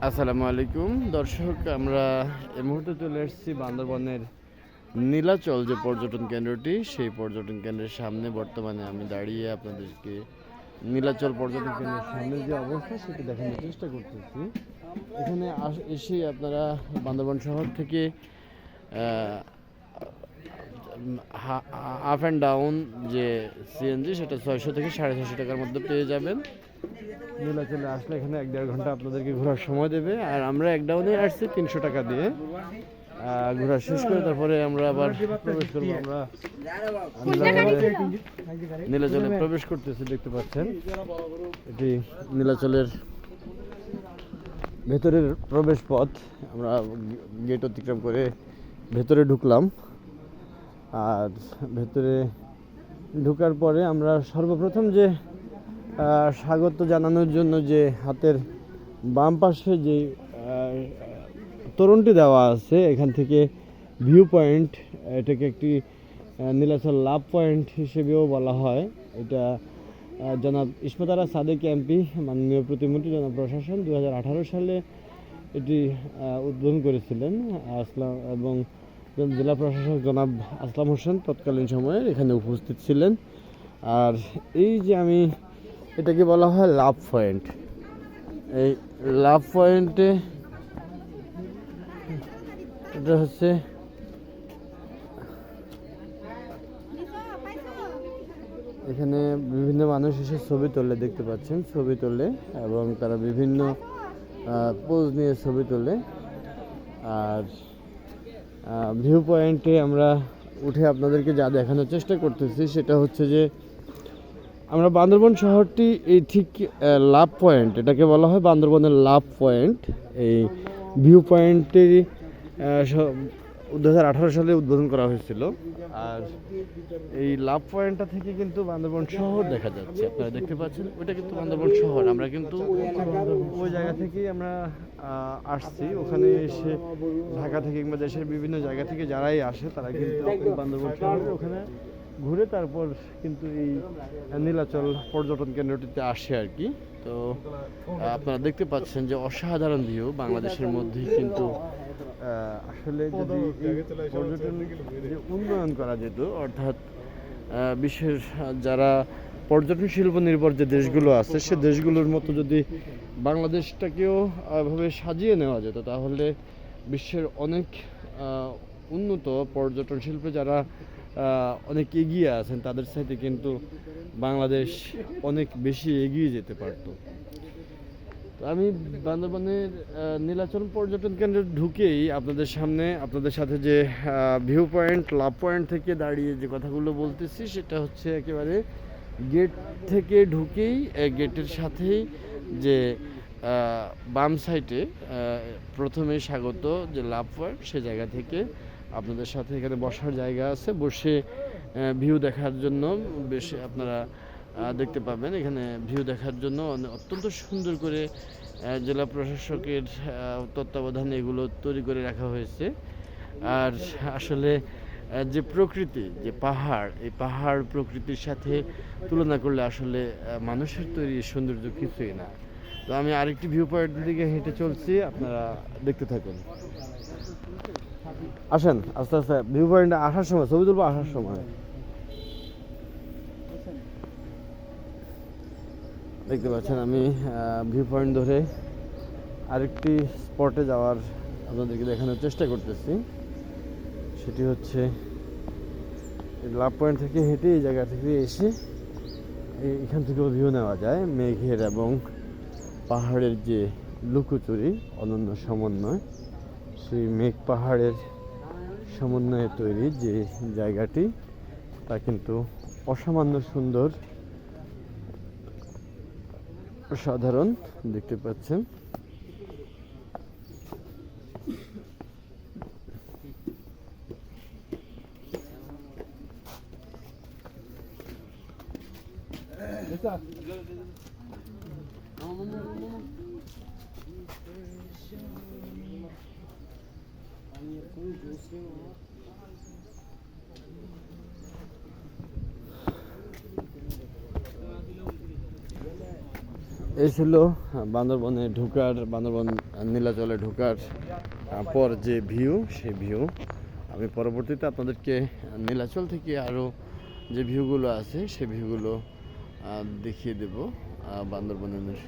আসসালামু আলাইকুম দর্শক, আমরা এই মুহূর্তে চলে এসেছি বান্দরবনের নীলাচল যে পর্যটন কেন্দ্রটি, সেই পর্যটন কেন্দ্রের সামনে বর্তমানে আমি দাঁড়িয়ে আপনাদেরকে নীলাচল পর্যটন কেন্দ্রের সামনে যে অবস্থা সেটি দেখানোর চেষ্টা করতেছি। এখানে এসে আপনারা বান্দরবন শহর থেকে আপ অ্যান্ড ডাউন যে সিএনজি সেটা 600 থেকে 650 টাকার মধ্যে পেয়ে যাবেন। নীলাচলে আসলে এখানে 1-1.5 ঘন্টা আপনাদেরকে ঘোরার সময় দেবে। আর আমরা এক ডাউনে আসছি 300 টাকা দিয়ে। ঘোরা শেষ করে তারপরে আমরা আবার প্রবেশ করবো। আমরা নীলাচলে প্রবেশ করতেছি, দেখতে পাচ্ছেন এটি নীলাচলের ভেতরের প্রবেশ পথ। আমরা গেট অতিক্রম করে ভেতরে ঢুকলাম। আর ভেতরে ঢোকার পরে আমরা সর্বপ্রথম যে স্বাগত জানানোর জন্য যে হাতের বাম পাশে যে তোরণটি দেওয়া আছে, এখান থেকে ভিউ পয়েন্ট, এটাকে একটি নীলাচল লাভ পয়েন্ট হিসেবেও বলা হয়। এটা জনাব ইসমত আরা সাদেক এমপি, মাননীয় প্রতিমন্ত্রী জনাব প্রশাসন 2018 সালে এটি উদ্বোধন করেছিলেন এবং জেলা প্রশাসক জনাব আসলাম হোসেন তৎকালীন সময়ে এখানে উপস্থিত ছিলেন। আর এই যে আমি এটাকে বলা হয় লাভ পয়েন্ট। এই লাভ পয়েন্টে এটা হচ্ছে এখানে বিভিন্ন মানুষ এসে ছবি তোলে, দেখতে পাচ্ছেন ছবি তোলে এবং তারা বিভিন্ন পোজ নিয়ে ছবি তোলে। আর ভিউ পয়েন্টে আমরা উঠে আপনাদেরকে যা দেখানোর চেষ্টা করতেছি সেটা হচ্ছে যে আমরা বান্দরবন শহরটি এই ঠিক লাভ পয়েন্ট, এটাকে বলা হয় বান্দরবনের লাভ পয়েন্ট। এই ভিউ পয়েন্টের 2018 সালে উদ্বোধন করা হয়েছিল। আর এই লাভ পয়েন্টটা থেকে কিন্তু বান্দরবন শহর দেখা যাচ্ছে, আপনারা দেখতে পাচ্ছেন ওইটা কিন্তু বান্দরবন শহর। আমরা কিন্তু ওই জায়গা থেকেই আমরা আসছি। ওখানে এসে ঢাকা থেকে কিংবা দেশের বিভিন্ন জায়গা থেকে যারাই আসে তারা কিন্তু বান্দরবন শহরের ওখানে ঘুরে তারপর কিন্তু এই নীলাচল পর্যটন কেন্দ্রটিতে আসে আর কি। তো আপনারা দেখতে পাচ্ছেন যে অসাধারণ ভিউ বাংলাদেশের মধ্যেই। কিন্তু আসলে যদি পর্যটন যে উন্নয়ন করা যেত, অর্থাৎ বিশ্বের যারা পর্যটন শিল্প নির্ভর যে দেশগুলো আছে সে দেশগুলোর মতো যদি বাংলাদেশটাকেও এভাবে সাজিয়ে নেওয়া যেত, তাহলে বিশ্বের অনেক উন্নত পর্যটন শিল্পে যারা অনেক এগিয়ে আছেন তাদের সাথে কিন্তু বাংলাদেশ অনেক বেশি এগিয়ে যেতে পারত। তো আমি বান্দরবানের নীলাচল পর্যটন কেন্দ্রে ঢুকেই আপনাদের সাথে যে ভিউ পয়েন্ট লাভ পয়েন্ট থেকে দাঁড়িয়ে যে কথাগুলো বলতেছি সেটা হচ্ছে একেবারে গেট থেকে ঢুকেই গেটের সাথেই যে বাম সাইডে প্রথমে স্বাগত যে লাভ পয়েন্ট, সে জায়গা থেকে আপনাদের সাথে এখানে বসার জায়গা আছে। বসে ভিউ দেখার জন্য বেশ আপনারা দেখতে পাবেন। এখানে ভিউ দেখার জন্য অত্যন্ত সুন্দর করে জেলা প্রশাসকের তত্ত্বাবধানে এগুলো তৈরি করে রাখা হয়েছে। আর আসলে যে প্রকৃতি, যে পাহাড়, এই পাহাড় প্রকৃতির সাথে তুলনা করলে আসলে মানুষের তৈরি সৌন্দর্য কিছুই না। তো আমি আরেকটি ভিউ পয়েন্টের দিকে হেঁটে চলছি, আপনারা দেখতে থাকুন। আসেন আস্তে আস্তে ভিউ পয়েন্টে আসার সময় ছবি তুলবো। আসার সময় দেখতে পাচ্ছেন আমি ভিউ পয়েন্ট ধরে আরেকটি স্পটে যাওয়ার আপনাদেরকে দেখানোর চেষ্টা করতেছি। সেটি হচ্ছে লাভ পয়েন্ট থেকে হেঁটে এই জায়গা থেকে এসে এখান থেকেও ভিউ নেওয়া যায় মেঘের এবং পাহাড়ের যে লুকোচুরি অনন্য সমন্বয়। সেই মেঘ পাহাড়ের সমন্বয়ে তৈরি যে জায়গাটি, তা কিন্তু অসামান্য সুন্দর, অসাধারণ দেখতে পাচ্ছেন। এই ছিল বান্দরবনে ঢোকার, বান্দরবন নীলাচলে ঢোকার পর যে ভিউ, সেই ভিউ আমি পরবর্তীতে আপনাদেরকে নীলাচল থেকে আরও যে ভিউগুলো আছে সেই ভিউগুলো দেখিয়ে দেব। বান্দরবনের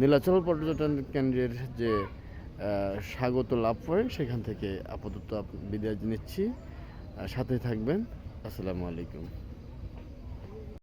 নীলাচল পর্যটন কেন্দ্রের যে স্বাগত লাভ পয়েন্ট, সেখান থেকে আপাতত বিদায় নিচ্ছি। সাথে থাকবেন। আসসালামু আলাইকুম।